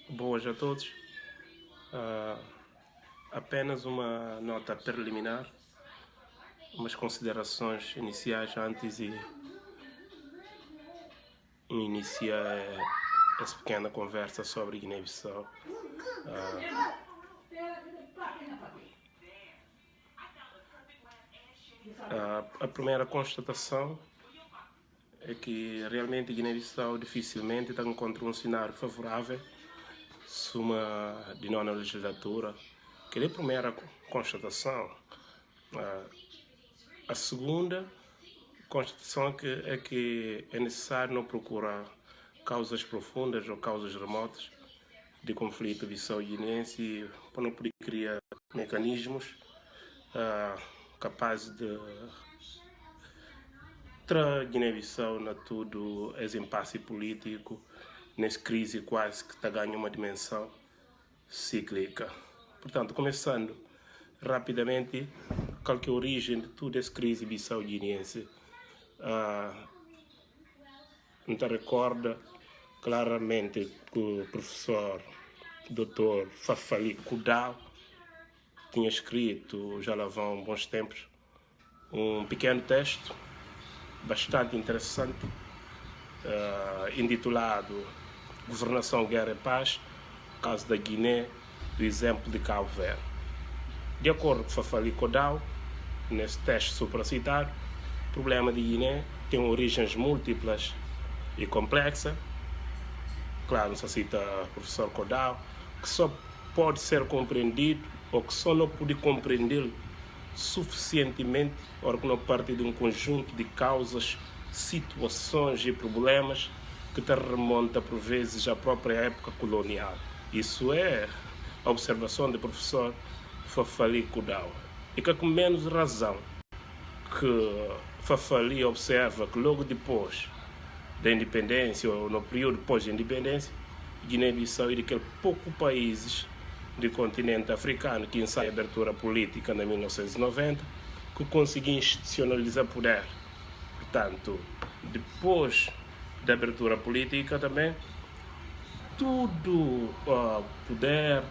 Boas a todos. Ah, Apenas uma nota preliminar, umas considerações iniciais antes de iniciar essa pequena conversa sobre Guiné-Bissau. A primeira constatação é que realmente Guiné-Bissau dificilmente está encontrando um cenário favorável suma de nona legislatura, que é a primeira constatação. A segunda constatação é que é necessário não procurar causas profundas ou causas remotas de conflito bissau-guinense para não poder criar mecanismos capazes de tra Guiné-Bissau na tudo esse impasse político, nessa crise quase que está ganhando uma dimensão cíclica. Portanto, começando rapidamente, qual que é a origem de toda essa crise bissau-guinense? Não recorda claramente que o professor Dr. Fafali Kudau tinha escrito, já lá vão bons tempos, um pequeno texto bastante interessante, intitulado Governação, Guerra e Paz, caso da Guiné, do exemplo de Cabo Verde. De acordo com Fafali Kudau, nesse texto supracitado, o problema de Guiné tem origens múltiplas e complexas. Claro, se cita o professor Kudau, que só pode ser compreendido ou que só não pode compreender suficientemente ou que não parte de um conjunto de causas, situações e problemas que te remonta por vezes à própria época colonial. Isso é a observação do professor Fafali Kudau. E que com menos razão que Fafali observa que logo depois da independência ou no período pós-independência, Guiné-Bissau é daqueles poucos países do continente africano que ensaia a abertura política em 1990, que conseguiu institucionalizar poder. Portanto, depois da abertura política também, tudo poder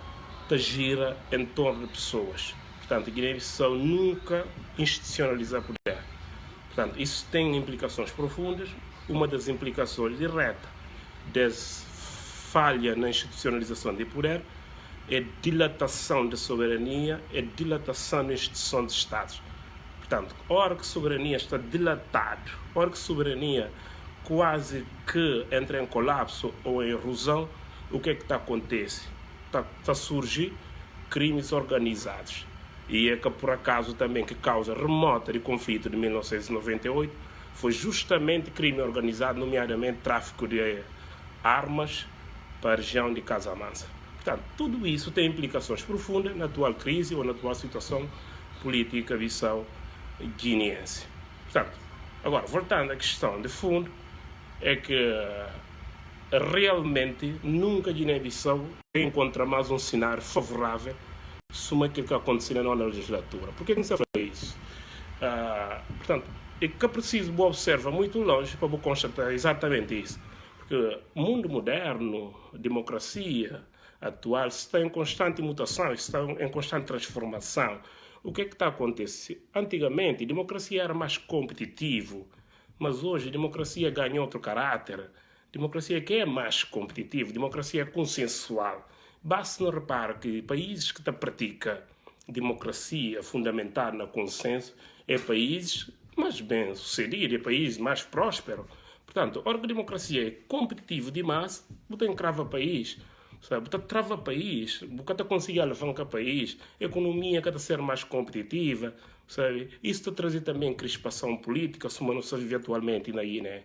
gira em torno de pessoas. Portanto, Guiné-Bissau nunca institucionaliza poder. Portanto, isso tem implicações profundas. Uma das implicações direta dessa falha na institucionalização de poder é dilatação da soberania, é dilatação da instituição de Estados. Portanto, a hora que a soberania está dilatada, a hora que a soberania quase que entra em colapso ou em erosão, o que é que está acontecendo? Está a surgir crimes organizados. E é que, por acaso, também que causa remota de conflito de 1998 foi justamente crime organizado, nomeadamente tráfico de armas para a região de Casamance. Portanto, tudo isso tem implicações profundas na atual crise ou na atual situação política bissau-guineense. Portanto, agora, voltando à questão de fundo, é que realmente nunca Guiné-Bissau encontra mais um cenário favorável sobre aquilo que aconteceu na nona legislatura. Por que não se faz isso? Portanto, é que é preciso observar muito longe para constatar exatamente isso. Porque o mundo moderno, a democracia atual, está em constante mutação, está em constante transformação. O que é que está acontecendo? Antigamente, a democracia era mais competitiva, mas hoje a democracia ganhou outro caráter. A democracia que é mais competitiva, a democracia é consensual. Basta não reparar que países que praticam democracia fundamentada no consenso é países mais bem-sucedidos, é países mais prósperos. Portanto, a hora que a democracia é competitiva demais, você encrava o país, sabe? Você trava o país, você consegue alavancar o país, a economia está a ser mais competitiva, sabe? Isso está a trazer também crispação política, como não se vive atualmente na Guiné.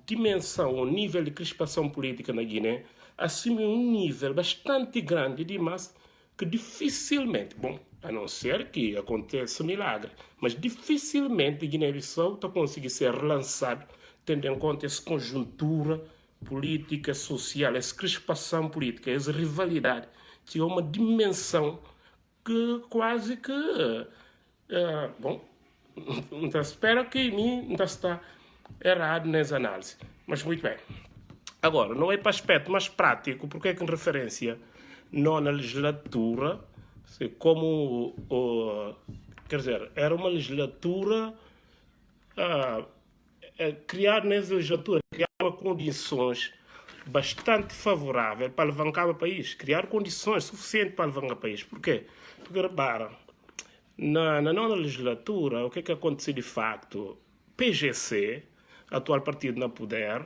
Dimensão, o nível de crispação política na Guiné assume um nível bastante grande demais que dificilmente, bom, a não ser que aconteça um milagre, mas dificilmente Guiné-Bissau está conseguindo ser relançado tendo em conta essa conjuntura política, social, essa crispação política, essa rivalidade, que é uma dimensão que quase que, bom, então espero que mim não está errado nessa análise. Mas muito bem. Agora, não é para aspecto mais prático, porque é que em referência não na legislatura, como, quer dizer, era uma legislatura, ah, criar nessa legislatura, criava condições bastante favoráveis para alavancar o país, criar condições suficientes para alavancar o país. Por quê? Porque, repara, na nona legislatura, o que é que aconteceu de facto? PGC, atual partido no poder,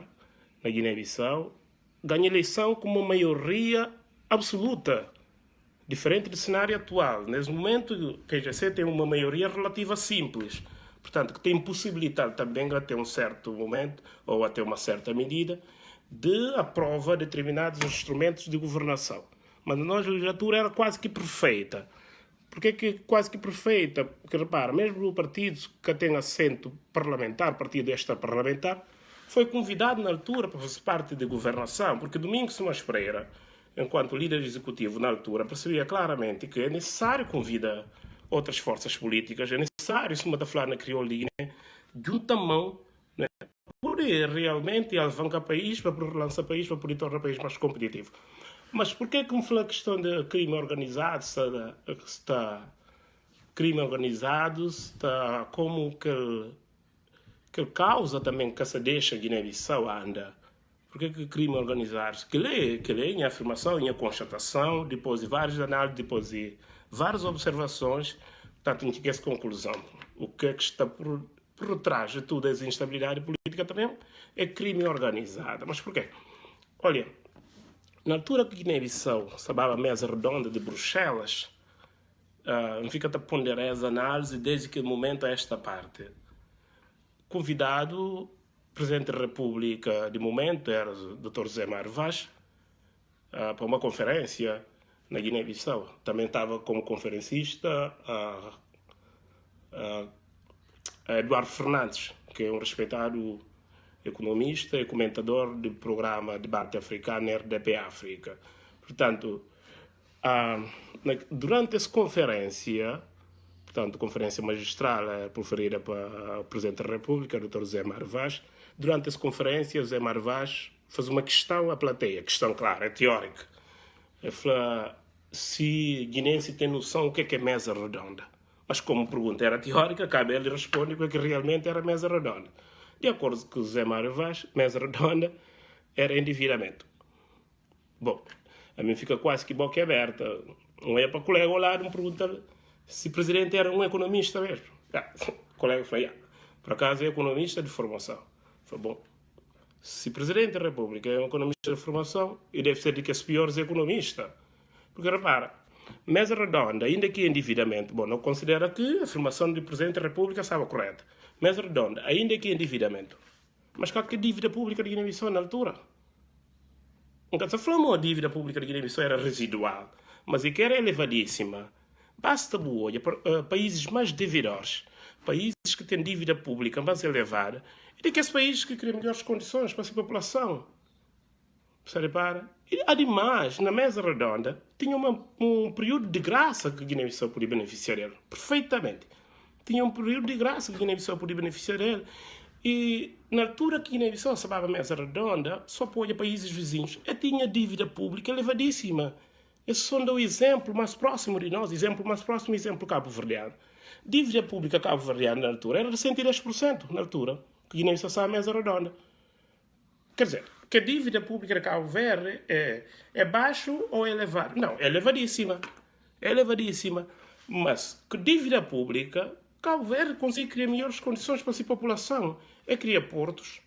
na Guiné-Bissau, ganha eleição com uma maioria absoluta, diferente do cenário atual. Nesse momento, o PGC tem uma maioria relativa simples, portanto, que tem possibilidade também, até um certo momento, ou até uma certa medida, de aprovar determinados instrumentos de governação. Mas a nossa legislatura era quase que perfeita. Porquê que quase que perfeita? Porque, repara, mesmo o partido que tem assento parlamentar, partido extra-parlamentar, foi convidado na altura para fazer parte da governação, porque Domingos Simões Pereira, enquanto líder executivo na altura, percebia claramente que é necessário convidar outras forças políticas, é necessário, se uma falar na crioula de Guiné, de um tamanho, né, para poder realmente alavancar o país, para relançar o país, para poder tornar o país mais competitivo. Mas por que me fala a questão de crime organizado, crime organizado, está como que causa também que se deixa Guiné-Bissau anda? Porque que crime organizado? Que lê em afirmação, em constatação, depois de várias análises, depois de várias observações, portanto, a gente chega a essa conclusão. O que é que está por trás de toda essa instabilidade política também é crime organizado. Mas por quê? Olha, na altura que Guiné-Bissau sabava a mesa redonda de Bruxelas, fica a ponderar as análises desde que momento a esta parte. Convidado, Presidente da República de momento era o Dr. Zé Mário Vaz, para uma conferência na Guiné-Bissau. Também estava como conferencista Eduardo Fernandes, que é um respeitado economista e comentador do programa Debate Africano RDP África. Portanto, durante essa conferência, conferência magistral proferida para o Presidente da República, Dr. José Mário Vaz, durante essa conferência, José Mário Vaz faz uma questão à plateia, questão, claro, é teórica. Ele fala se guinense tem noção do que é mesa redonda. Mas como a pergunta era teórica, cabe ele responder o que realmente era mesa redonda. De acordo com o José Mário Vaz, mesa redonda era endividamento. Bom, a mim fica quase que boca aberta. Não é para o colega ao lado me perguntar se o presidente era um economista mesmo. O colega falou, por acaso é economista de formação. Falei, bom, se o presidente da República é um economista de formação, ele deve ser de que os piores economistas. Porque, repara, mesa redonda, ainda que endividamento, bom, não considera que a afirmação do presidente da República estava correta. Mesa redonda, ainda que endividamento. Mas qual que é a dívida pública de Guiné-Bissau na altura? Nunca se falou a dívida pública de Guiné-Bissau era residual, mas é que era elevadíssima. Basta olhar para países mais devedores, países que têm dívida pública mais elevada, e que esses países que criam melhores condições para a sua população. Você repara? E, ademais, na mesa redonda, tinha um período de graça que Guiné-Bissau podia beneficiar dele. Perfeitamente. Tinha um período de graça que Guiné-Bissau podia beneficiar dele. E na altura que Guiné-Bissau sabava a mesa redonda, só apoia países vizinhos. E tinha dívida pública elevadíssima. Esse só dá o exemplo mais próximo de nós, exemplo cabo-verdiano. Dívida pública cabo-verdiana na altura era de 110% na altura, que Guiné-Bissau sabe a mesa redonda. Quer dizer, que a dívida pública de Cabo Verde é baixo ou é elevada? Não, é elevadíssima. É elevadíssima. Mas que dívida pública, Cabo Verde consegue criar melhores condições para a sua população. É criar portos,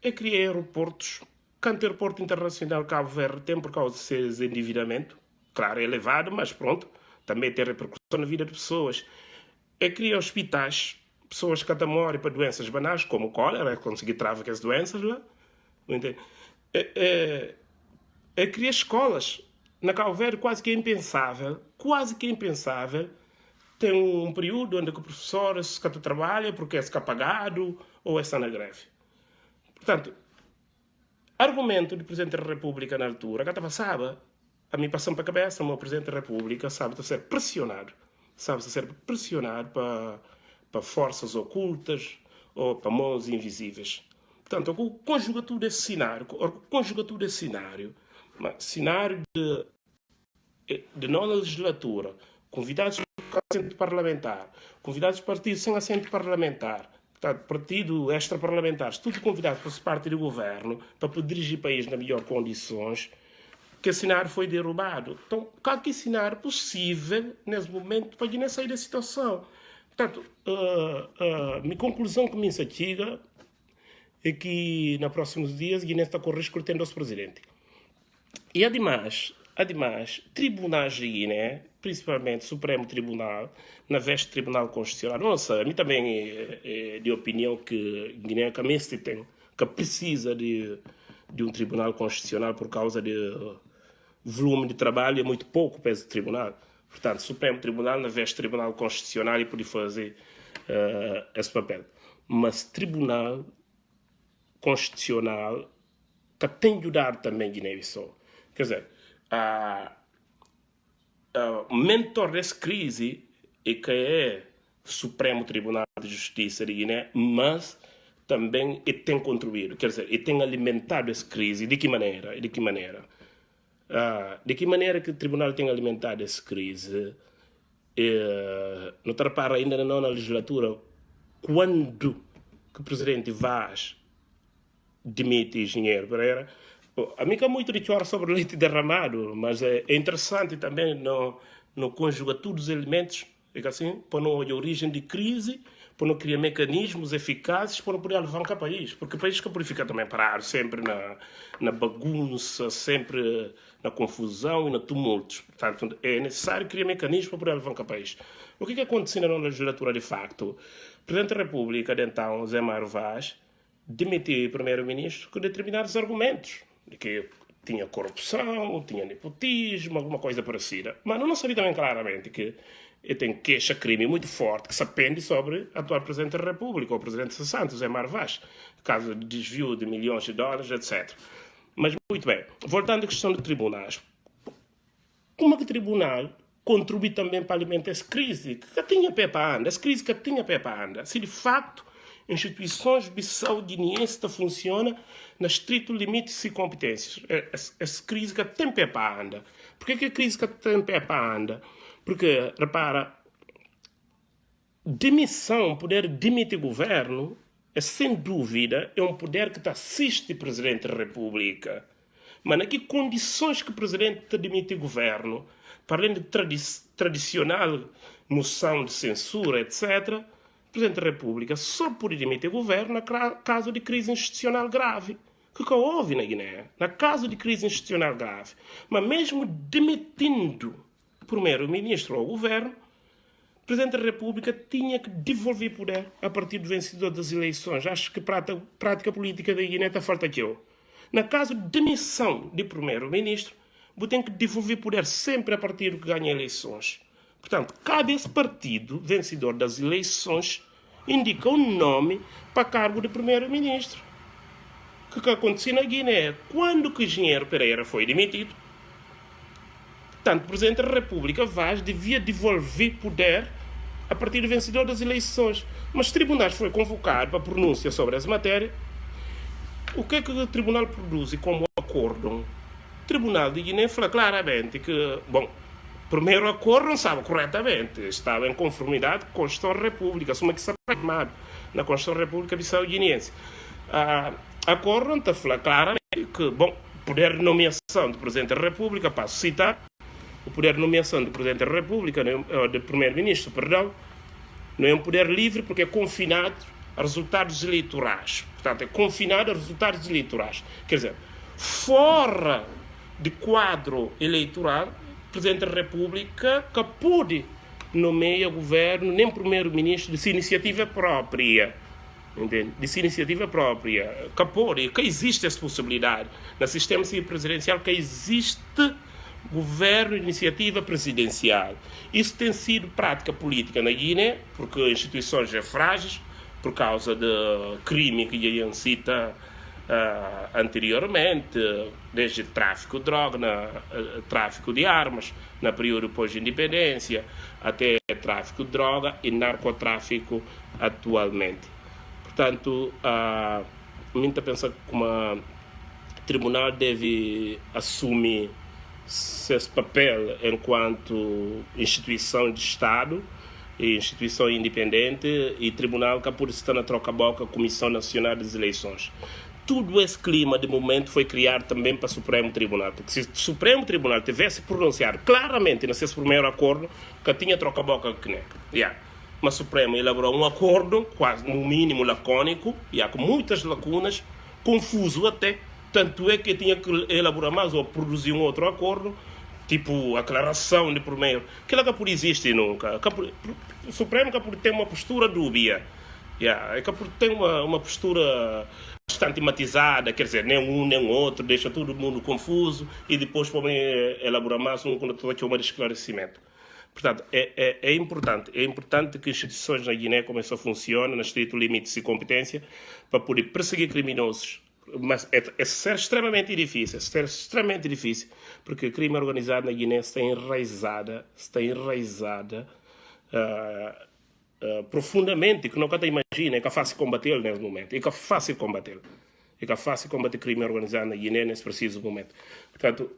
é criar aeroportos. Canto aeroporto internacional Cabo Verde tem por causa desse endividamento. Claro, é elevado, mas pronto, também tem repercussão na vida de pessoas. É criar hospitais, pessoas que até morrem para doenças banais, como cólera, conseguir travar com as doenças lá. Não entende? É criar escolas. Na Cabo Verde quase que é impensável, tem um período onde o professor se trabalha porque é pagado ou está na greve. Portanto, argumento do Presidente da República na altura, que estava, sabe, a mim passando para a cabeça, o meu Presidente da República sabe ser pressionado para forças ocultas ou para mãos invisíveis. Portanto, conjuga tudo esse cenário, cenário de nova legislatura, convidados com assento parlamentar, convidados de partidos sem assento parlamentar, portanto, partido extra-parlamentares, tudo convidados para ser parte do governo, para poder dirigir o país nas melhores condições, que esse cenário foi derrubado. Então, qualquer cenário possível, nesse momento, para Guiné sair da situação. Portanto, minha conclusão que me chega é que, nos próximos dias, Guiné está com risco de ter nosso presidente. E, ademais, tribunais de Guiné, principalmente o Supremo Tribunal, na veste Tribunal Constitucional, não sei, a mim também é de opinião que Guiné que precisa de um Tribunal Constitucional por causa do volume de trabalho, é muito pouco para esse tribunal. Portanto, Supremo Tribunal, na veste Tribunal Constitucional, e poder fazer esse papel. Mas Tribunal Constitucional que tem de ajudar também Guiné-Bissau. Quer dizer, o mentor dessa crise é que é o Supremo Tribunal de Justiça de Guiné, mas também tem contribuído, quer dizer, tem alimentado essa crise. De que maneira? De que maneira que o Tribunal tem alimentado essa crise? Não te repara ainda na legislatura, quando que o Presidente Vaz demite Engenheiro Pereira. A mim é muito de chorar sobre o leite derramado, mas é interessante também não conjugar todos os elementos, assim, para não olhar a origem de crise, para não criar mecanismos eficazes para não poder alavancar o país. Porque o país que fica também parado, sempre na bagunça, sempre na confusão e no tumulto. Portanto, é necessário criar mecanismos para poder alavancar o país. O que aconteceu na legislatura, de facto? O Presidente da República, de então, Zé Mário Vaz, demitiu o Primeiro-Ministro com determinados argumentos, de que tinha corrupção, tinha nepotismo, alguma coisa parecida. Mas não sabia também claramente que ele tem queixa-crime muito forte que se apende sobre o atual Presidente da República, o Presidente Santos, Zé Mário Vaz, caso de desvio de milhões de dólares, etc. Mas, muito bem, voltando à questão de tribunais. Como é que o tribunal contribui também para alimentar essa crise que tinha pé para andar? Essa crise que tinha pé para andar. Se, de facto, instituições bissau-guineenses funcionam no estrito limite de competências. Essa crise que tem pé para andar. Por que a crise que tem pé para andar? Porque, repara, demissão, poder demitir governo, sem dúvida, é um poder que assiste o Presidente da República. Mas em que condições que o Presidente demite governo, para além de tradicional moção de censura, etc., o Presidente da República só pode demitir governo no caso de crise institucional grave. Que houve na Guiné? No caso de crise institucional grave. Mas mesmo demitindo Primeiro-Ministro ao governo, o Presidente da República tinha que devolver poder a partir do vencedor das eleições. Acho que a prática política da Guiné está falta aqui. No caso de demissão de Primeiro-Ministro, você tem que devolver poder sempre a partir do que ganha eleições. Portanto, cabe esse partido vencedor das eleições indica um nome para cargo de Primeiro-Ministro. O que aconteceu na Guiné? Quando que Engenheiro Pereira foi demitido, portanto, o Presidente da República Vaz devia devolver poder a partir do vencedor das eleições. Mas o Tribunal foi convocado para pronúncia sobre essa matéria. O que é que o Tribunal produz como acordo? O Tribunal de Guiné fala claramente que, bom, primeiro acordo não estava corretamente, estava em conformidade com a Constituição da República, assume que está firmado na Constituição da República Bissau-Guineense. Acordo não está falando claramente que, bom, poder de nomeação do Presidente da República, passo a citar, o poder de nomeação do Presidente da República, do Primeiro-Ministro, perdão, não é um poder livre porque é confinado a resultados eleitorais. Portanto, é confinado a resultados eleitorais. Quer dizer, fora de quadro eleitoral, o Presidente da República que pode nomear governo, nem Primeiro-Ministro de sua iniciativa própria. Entende? De sua iniciativa própria. Que pode, que existe essa possibilidade. No sistema presidencial que existe governo de iniciativa presidencial. Isso tem sido prática política na Guiné, porque as instituições são frágeis, por causa do crime que Ian cita anteriormente, desde tráfico de droga, tráfico de armas, no período pós-independência, até tráfico de droga e narcotráfico atualmente. Portanto, muita pensa que o tribunal deve assumir esse papel enquanto instituição de Estado e instituição independente e tribunal que por estar na troca-boca Comissão Nacional das Eleições. Tudo esse clima de momento foi criado também para o Supremo Tribunal, porque se o Supremo Tribunal tivesse pronunciado claramente nesse primeiro acordo que tinha troca-boca que nem, mas o Supremo elaborou um acordo quase no mínimo lacônico, com muitas lacunas, confuso até, tanto é que tinha que elaborar mais ou produzir um outro acordo, tipo aclaração de primeiro, que lá por existe nunca, o Supremo tem uma postura dúbia, tem uma postura bastante matizada, quer dizer, nem um nem outro, deixa todo mundo confuso e depois podem elaborar mais quando tem um esclarecimento. Portanto, é importante que as instituições na Guiné comecem a funcionar, no estrito limite de competência, para poder perseguir criminosos. Mas é extremamente difícil, porque o crime organizado na Guiné está enraizada profundamente, que nunca te imagina, é que é fácil combater nesse momento, é que é fácil combater crime organizado na Guiné nesse preciso momento. Portanto,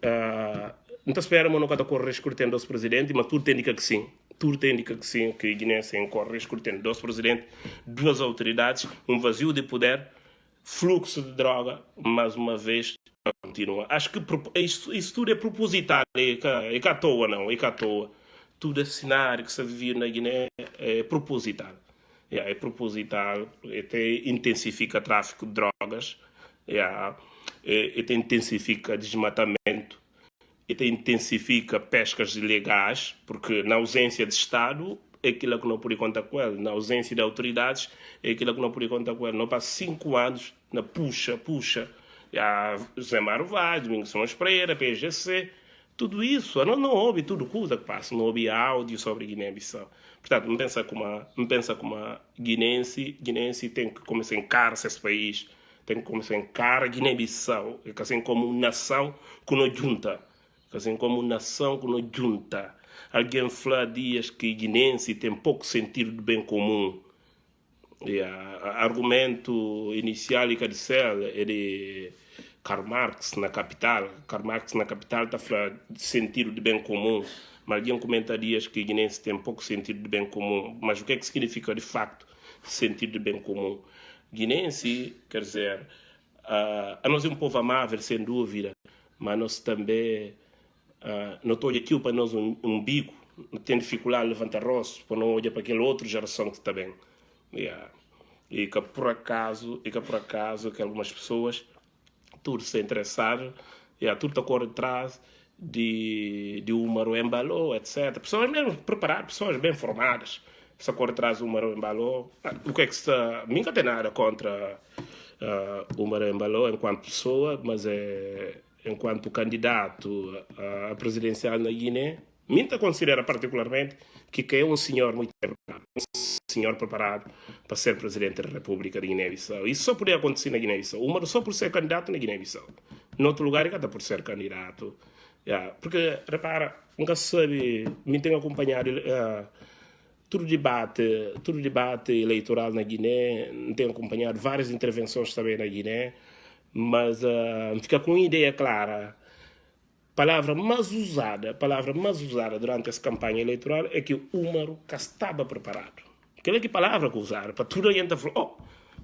não esperamos nunca correr risco de ter dois presidentes, mas tudo indica que sim, que a Guiné corre risco de ter dois presidentes, duas autoridades, um vazio de poder, fluxo de droga, mais uma vez, continua. Acho que isso tudo é proposital, é que à toa não, é que à toa. Tudo esse cenário que se vive na Guiné é proposital. É proposital, até intensifica o tráfico de drogas, até intensifica desmatamento, até intensifica pescas ilegais, porque na ausência de Estado é aquilo que não pode contar com ele, na ausência de autoridades é aquilo que não pode contar com ele. Não passa 5 anos na puxa, José Mário Vaz, Domingos Simões Pereira, PGC, tudo isso, não houve tudo coisa que passa, não houve áudio sobre Guiné-Bissau. Portanto, não pensa como a guinense tem que começar a encarar esse país, tem que começar a encarar Guiné-Bissau, assim como nação que não junta, Alguém falou há dias que guinense tem pouco sentido de bem comum. Argumento inicial e cadicel é de Karl Marx na capital está falando de sentido de bem comum, mas alguém comenta dias que guinense tem pouco sentido de bem comum. Mas o que é que significa de facto sentido de bem comum? Guinense, quer dizer, a nós é um povo amável, sem dúvida, mas nós também não estou aqui para nós um umbigo, não tem dificuldade de levantar rosto, para não olhar para aquela outra geração que está bem. E que por acaso que algumas pessoas tudo se interessar, tudo está correndo atrás de Umaro Embalo, etc. Pessoas mesmo preparadas, pessoas bem formadas, se corre atrás do Umaro Embalo. O que é que está... Nunca tem nada contra Umaro Embalo enquanto pessoa, mas enquanto candidato a presidencial na Guiné, Minta considera particularmente que é um senhor muito preparado, para ser presidente da República de Guiné-Bissau. Isso só poderia acontecer na Guiné-Bissau. Uma só por ser candidato na Guiné-Bissau. Em outro lugar, ele está por ser candidato. Porque, repara, nunca se sabe, me tenho acompanhado todo debate eleitoral na Guiné, tenho acompanhado várias intervenções também na Guiné, mas fica com uma ideia clara. Palavra mais usada durante essa campanha eleitoral é que o Umaro estava preparado. Aquela que palavra que usaram, para tudo a gente falar,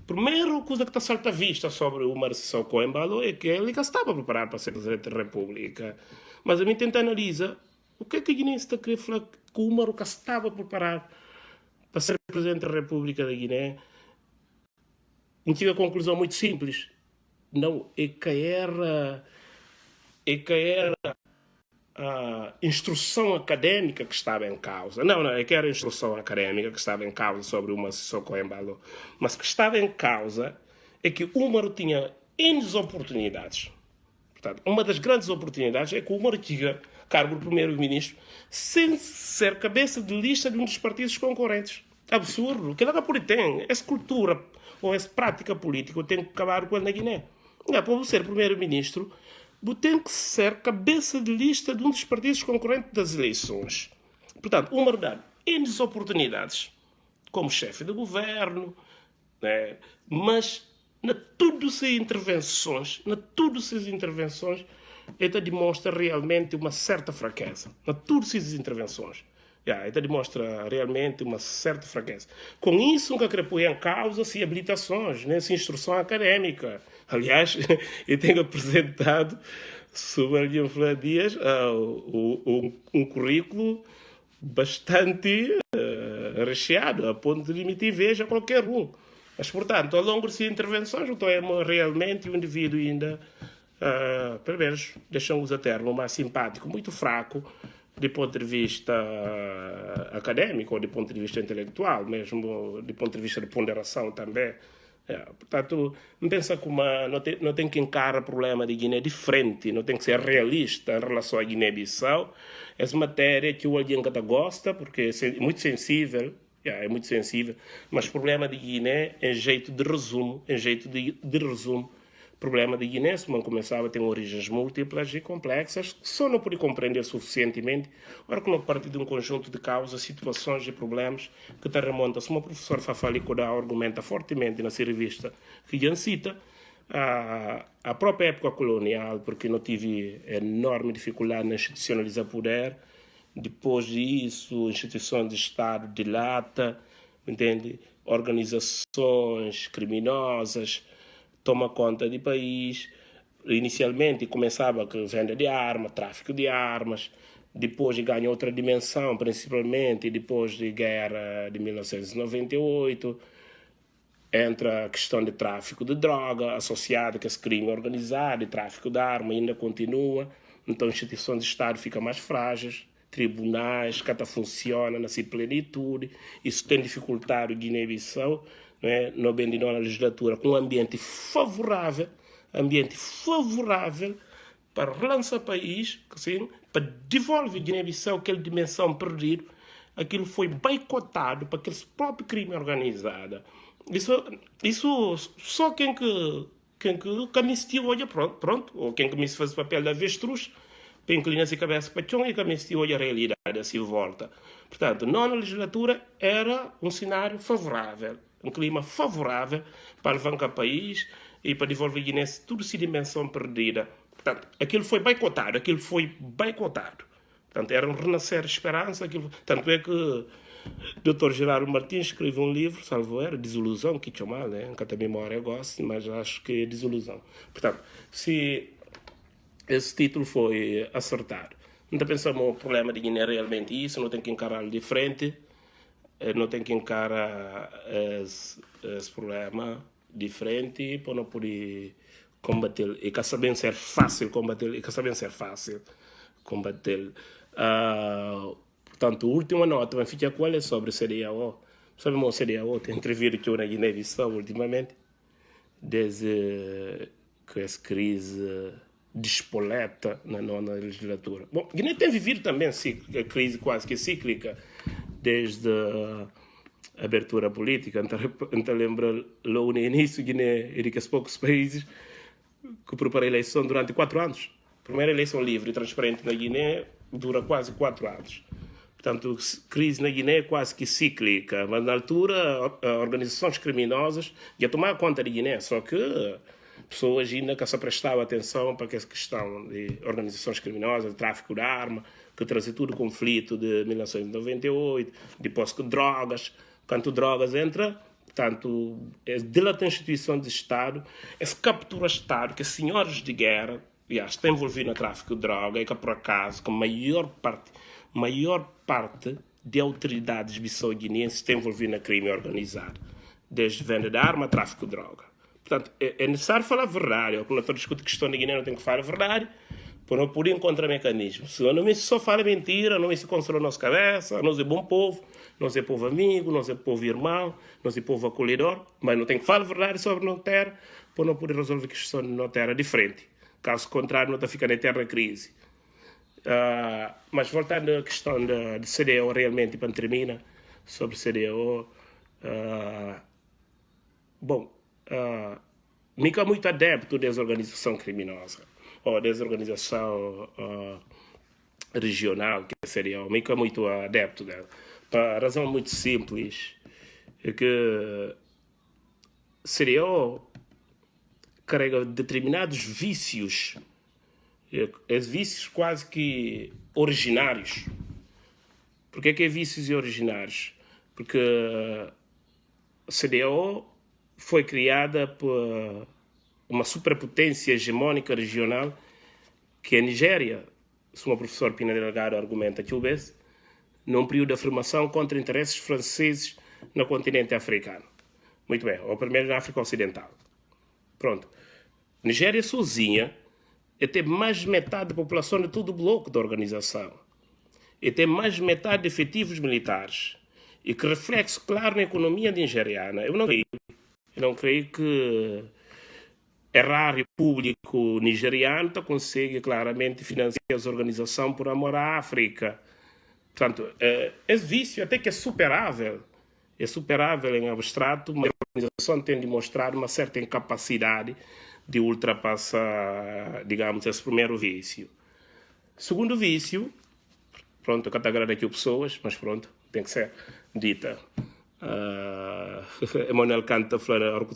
primeira coisa que está salta à vista sobre o Umaro Sissoko Embalo é que ele estava preparado para ser presidente da República. Mas a mim tenta analisar o que é que a Guiné está querendo falar que o Umaro estava preparado para ser presidente da República da Guiné. E tive a conclusão muito simples. Não, é que era a instrução acadêmica que estava em causa. Não, é que era a instrução acadêmica que estava em causa sobre o Umaro Sissoko Embalo. Mas que estava em causa é que o Umaro tinha N oportunidades. Portanto, uma das grandes oportunidades é que o Umaro tinha cargo de primeiro-ministro sem ser cabeça de lista de um dos partidos concorrentes. Absurdo. O que ela tem? Essa cultura ou essa prática política tem que acabar com ele na Guiné. Para ser primeiro-ministro, tem que ser cabeça de lista de um dos partidos concorrentes das eleições. Portanto, Umaro dá N oportunidades como chefe de governo, né? Mas na tudo se intervenções, ele demonstra realmente uma certa fraqueza. Na tudo se intervenções. Ele demonstra realmente uma certa fraqueza. Com isso, nunca quer pôr em causa se habilitações, nem se instrução académica. Aliás, eu tenho apresentado sobre a Linha Dias um currículo bastante recheado, a ponto de emitir veja qualquer um. Mas, portanto, ao longo de intervenções, então é realmente um indivíduo ainda, pelo menos, deixamos o termo mais simpático, muito fraco, do ponto de vista académico ou do ponto de vista intelectual, mesmo do ponto de vista de ponderação também. Portanto, não pensa que não tem que encarar o problema de Guiné de frente, não tem que ser realista em relação à Guiné-Bissau. Essa matéria que o alguém gosta, porque é muito sensível, mas o problema de Guiné é jeito de resumo, o problema de Guiné, se não começava, tem origens múltiplas e complexas, que só não pude compreender suficientemente, ora que não parte de um conjunto de causas, situações e problemas que te remontam. Se uma professora Fafalico argumenta fortemente na sua revista que já cita a própria época colonial, porque não tive enorme dificuldade na institucionalizar poder, depois disso, instituições de Estado dilata, entende? Organizações criminosas, toma conta do país. Inicialmente começava com venda de armas, tráfico de armas, depois ganha outra dimensão, principalmente depois da guerra de 1998, entra a questão de tráfico de droga, associado com esse crime organizado, e tráfico de armas ainda continua, então as instituições de Estado ficam mais frágeis, tribunais, cada funciona na sua plenitude, isso tem dificultado o Guiné-Bissau, no bem de na legislatura, com um ambiente favorável para relançar o país, assim, para devolver a Guiné-Bissau aquela dimensão perdida, aquilo foi boicotado para aquele próprio crime organizado. Isso só quem que amnistia olha, pronto, ou quem que me faz o papel da avestruz, para inclinar-se a cabeça para chão e que amnistia olha a realidade, assim volta. Portanto, na legislatura era um cenário favorável, um clima favorável para alavancar o país e para devolver a Guiné tudo se dimensão perdida. Portanto, aquilo foi boicotado. Portanto, era um renascer de esperança. Tanto é que o Dr. Gerardo Martins escreveu um livro, salvo era, Desilusão, que chama, nunca tem memória, eu gosto, mas acho que é Desilusão. Portanto, se esse título foi acertado, não pensamos o problema de Guiné realmente isso, não tem que encará-lo de frente, não tem que encarar esse problema de frente para não poder combater. E que sabem ser fácil combater. Portanto, a última nota vai ficar qual é sobre o CDAO. Sabe, o CDAO tem entrevido que eu na Guiné-Bissau ultimamente, desde que essa crise despoleta na nona legislatura. Bom, Guiné tem vivido também a crise quase que cíclica, desde a abertura política. Então lembra logo no início, Guiné é de poucos países que preparam a eleição durante 4 anos. A primeira eleição livre e transparente na Guiné dura quase 4 anos. Portanto, crise na Guiné é quase que cíclica, mas na altura organizações criminosas iam tomar conta de Guiné, só que pessoas ainda que se prestavam atenção para essa questão de organizações criminosas, de tráfico de arma, que trazia tudo o conflito de 1998, depois que drogas, quando drogas entra, portanto, dilata a instituição de Estado, esse captura Estado, que senhores de guerra, está envolvido no tráfico de droga, e que por acaso, com a maior parte de autoridades bissau-guineenses está envolvida no crime organizado, desde venda de arma a tráfico de droga. Portanto, é necessário falar a verdade. Quando eu discuto a questão de Guiné, não tenho que falar a verdade, para não poder encontrar mecanismos. Se não só fala mentira, não se consola a nossa cabeça, nós é bom povo, nós é povo amigo, nós é povo irmão, nós é povo acolhedor, mas não tem que falar a verdade sobre a terra, para não poder resolver a questão de terra de frente. Caso contrário, não está ficando em eterna crise. Mas voltando à questão de CDAO, realmente, para terminar, sobre CDAO, Mica muito adepto da desorganização criminosa, ou desorganização regional, que seria, Mica muito adepto dela, para razão muito simples, é que CDAO carrega determinados vícios, vícios quase que originários. Por que é vícios originários? Porque a CDAO foi criada por uma superpotência hegemônica regional que é a Nigéria, se o professor Pina Delgado argumenta que o BES, num período de afirmação contra interesses franceses no continente africano. Muito bem, ou primeiro na África Ocidental. Pronto. Nigéria sozinha tem mais de metade da população de todo o bloco da organização. E tem mais de metade de efetivos militares. E que reflexo claro na economia nigeriana. Eu não creio que erário público nigeriano consegue claramente financiar a organização por amor à África. Portanto, esse vício até que é superável em abstrato, mas a organização tem de mostrar uma certa incapacidade de ultrapassar, digamos, esse primeiro vício. Segundo vício, pronto, eu categorizo aqui pessoas, mas pronto, tem que ser dita. Emmanuel Kant está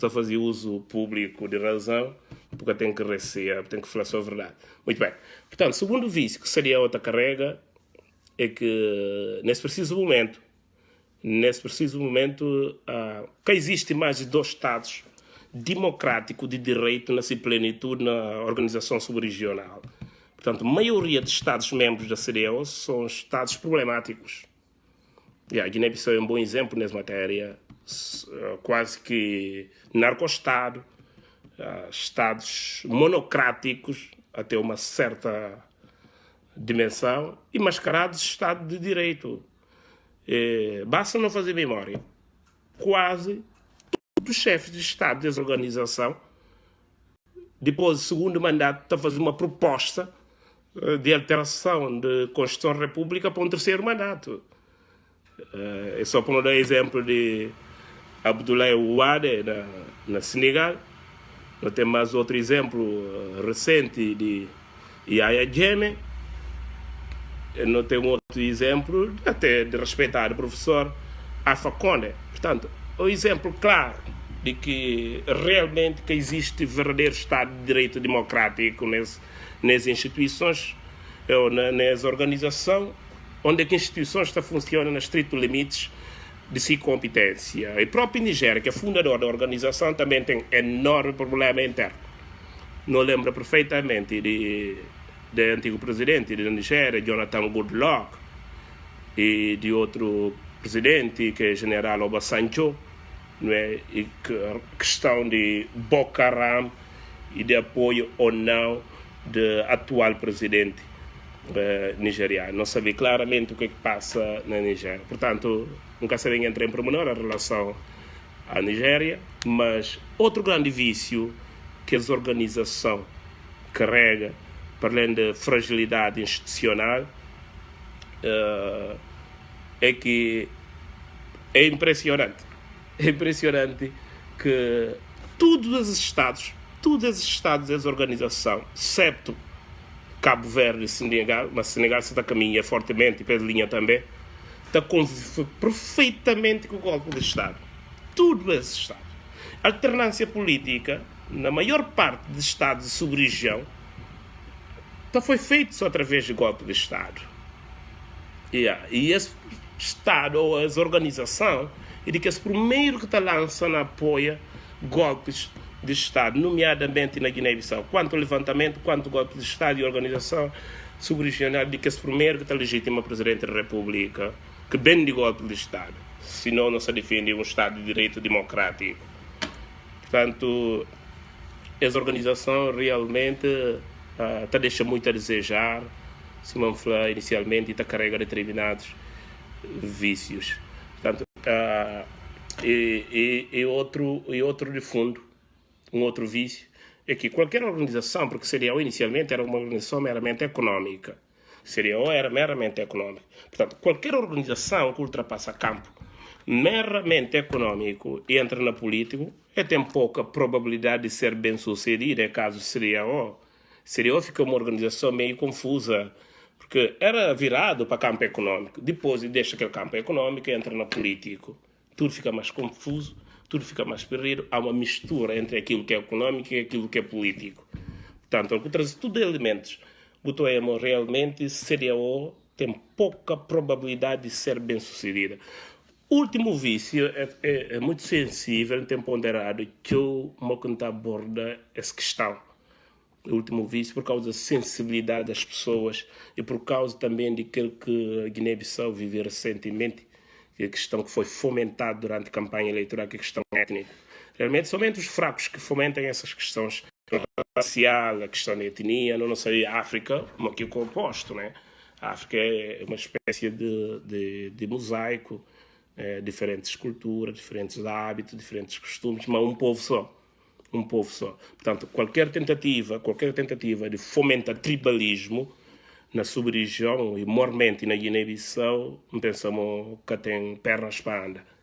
a fazer uso público de razão, porque tem que receber, tem que falar só a verdade. Muito bem. Portanto, segundo vício, que seria outra carrega, é que nesse preciso momento, que existe mais de 2 Estados democráticos de direito na sua plenitude na organização subregional. Portanto, a maioria dos Estados-membros da CDAO são Estados problemáticos. E a Guiné-Bissau é um bom exemplo nessa matéria, quase que narco-estado, Estados monocráticos até uma certa dimensão e mascarados de Estado de Direito. Basta não fazer memória. Quase todos os chefes de Estado dessa organização, depois do segundo mandato, estão a fazer uma proposta de alteração de Constituição da República para um terceiro mandato. É só para não dar exemplo de Abdoulaye Wade na Senegal. Não tem mais outro exemplo recente de Yahya Jammeh. Não tem outro exemplo até de respeitar o professor Alpha Condé. Portanto, o exemplo claro de que realmente que existe verdadeiro Estado de Direito democrático nas instituições, ou nas organizações, onde a instituição está funcionando nos estritos limites de sua competência. E a própria Nigéria, que é fundador da organização, também tem enorme problema interno. Não lembro perfeitamente do antigo presidente da Nigéria, Jonathan Goodluck, e de outro presidente, que é o general Obasanjo, não é? E questão de Boko Haram e de apoio ou não do atual presidente nigeriano. Não sabia claramente o que passa na Nigéria. Portanto, nunca sabia entrar em pormenor a relação à Nigéria, mas outro grande vício que a organização carrega, para além da fragilidade institucional, é que é impressionante. É impressionante que todos os Estados dessa organização, excepto Cabo Verde e Senegal, mas Senegal se está a caminhar fortemente e pela linha também, está perfeitamente com o golpe de Estado. Todos esses Estados. A alternância política, na maior parte dos Estados de sub-região, foi feito só através de golpe de Estado. E esse Estado, ou essa organização, é de que esse primeiro que está lançando apoia golpes de Estado, nomeadamente na Guiné-Bissau. Quanto ao levantamento, quanto ao golpe de Estado e organização subregional, de que esse primeiro que está legítimo Presidente da República, que bem de golpe de Estado, senão não se defende um Estado de Direito democrático. Portanto, essa organização realmente está deixa muito a desejar, se não falar inicialmente, está carrega determinados vícios. Portanto, outro de fundo, um outro vício, é que qualquer organização, porque CDAO inicialmente era uma organização meramente econômica, CDAO era meramente econômica. Portanto, qualquer organização que ultrapassa campo meramente econômico e entra na política, tem pouca probabilidade de ser bem sucedida, é caso CDAO. CDAO fica uma organização meio confusa, porque era virado para campo econômico, depois deixa aquele campo econômico e entra no político. Tudo fica mais confuso, tudo fica mais perdido, há uma mistura entre aquilo que é econômico e aquilo que é político. Portanto, ao trazer tudo de elementos, Butoemo realmente, CDAO, tem pouca probabilidade de ser bem sucedida. O último vício é muito sensível, tem ponderado que o Mokunta aborda essa questão. O último vício por causa da sensibilidade das pessoas e por causa também daquilo que a Guiné-Bissau viveu recentemente, que é a questão que foi fomentada durante a campanha eleitoral, que é a questão étnica. Realmente, somente os fracos que fomentam essas questões racial, a questão da etnia, não sei, a África, como aqui o oposto, né? A África é uma espécie de mosaico, diferentes culturas, diferentes hábitos, diferentes costumes, mas um povo só. Um povo só. Portanto, qualquer tentativa de fomentar tribalismo na sub-região e mormente na Guiné-Bissau, pensamos que tem pernas para andar.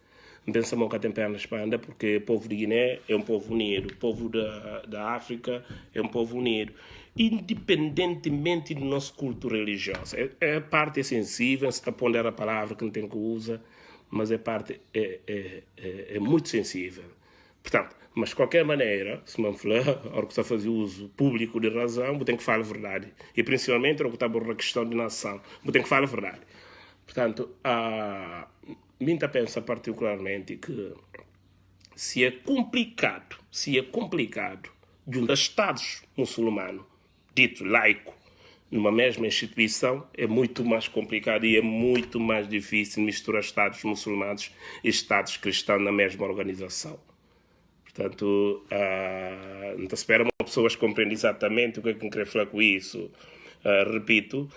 Pensamos que tem pernas para andar porque o povo de Guiné é um povo unido, o povo da África é um povo unido, independentemente do nosso culto religioso. É parte sensível, se está a ponder a palavra que não tem que usar, mas é muito sensível. Portanto, mas de qualquer maneira, se me falar, a hora que está a fazer uso público de razão, tem que falar a verdade. E principalmente a hora que está a abordar a questão de nação, tem que falar a verdade. Portanto, Minta pensa particularmente que se é complicado de um dos Estados muçulmanos, dito laico, numa mesma instituição, é muito mais complicado e é muito mais difícil misturar Estados muçulmanos e Estados cristãos na mesma organização. Portanto, não se espera uma pessoas compreender exatamente o que é que eu quero falar com isso. Repito,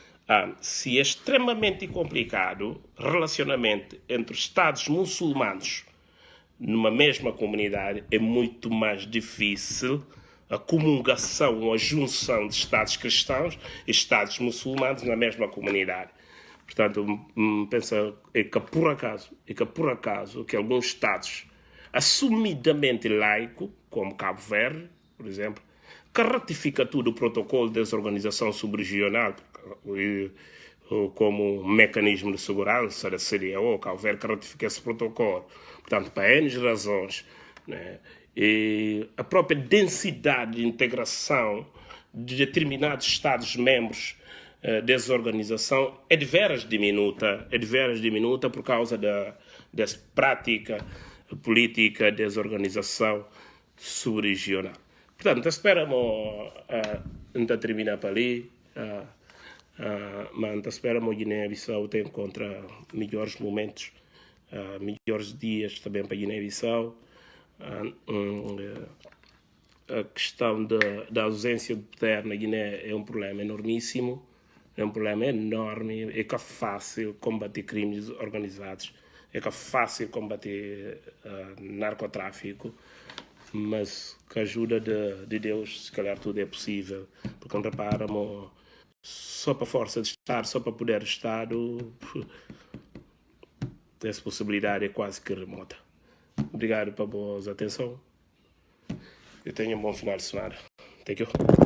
se é extremamente complicado relacionamento entre Estados muçulmanos numa mesma comunidade, é muito mais difícil a comungação ou a junção de Estados cristãos e Estados muçulmanos na mesma comunidade. Portanto, penso que por acaso que alguns Estados assumidamente laico, como Cabo Verde, por exemplo, que ratifica tudo o protocolo dessa organização subregional como mecanismo de segurança da CDAO, Cabo Verde que ratifica esse protocolo. Portanto, para N razões, né, e a própria densidade de integração de determinados Estados-membros dessa organização é de veras diminuta por causa dessa prática política de desorganização subregional. Portanto, esperamos não terminar para ali, mas esperamos que Guiné-Bissau encontre melhores momentos, melhores dias também para Guiné-Bissau. A questão da ausência de poder na Guiné é um problema enormíssimo, é um problema enorme, é que é fácil combater crimes organizados, é que é fácil combater narcotráfico, mas com a ajuda de Deus, se calhar tudo é possível, porque quando reparamos, só para a força de Estado, só para poder de Estado, essa possibilidade é quase que remota. Obrigado pela vossa atenção e tenham um bom final de semana. Thank you.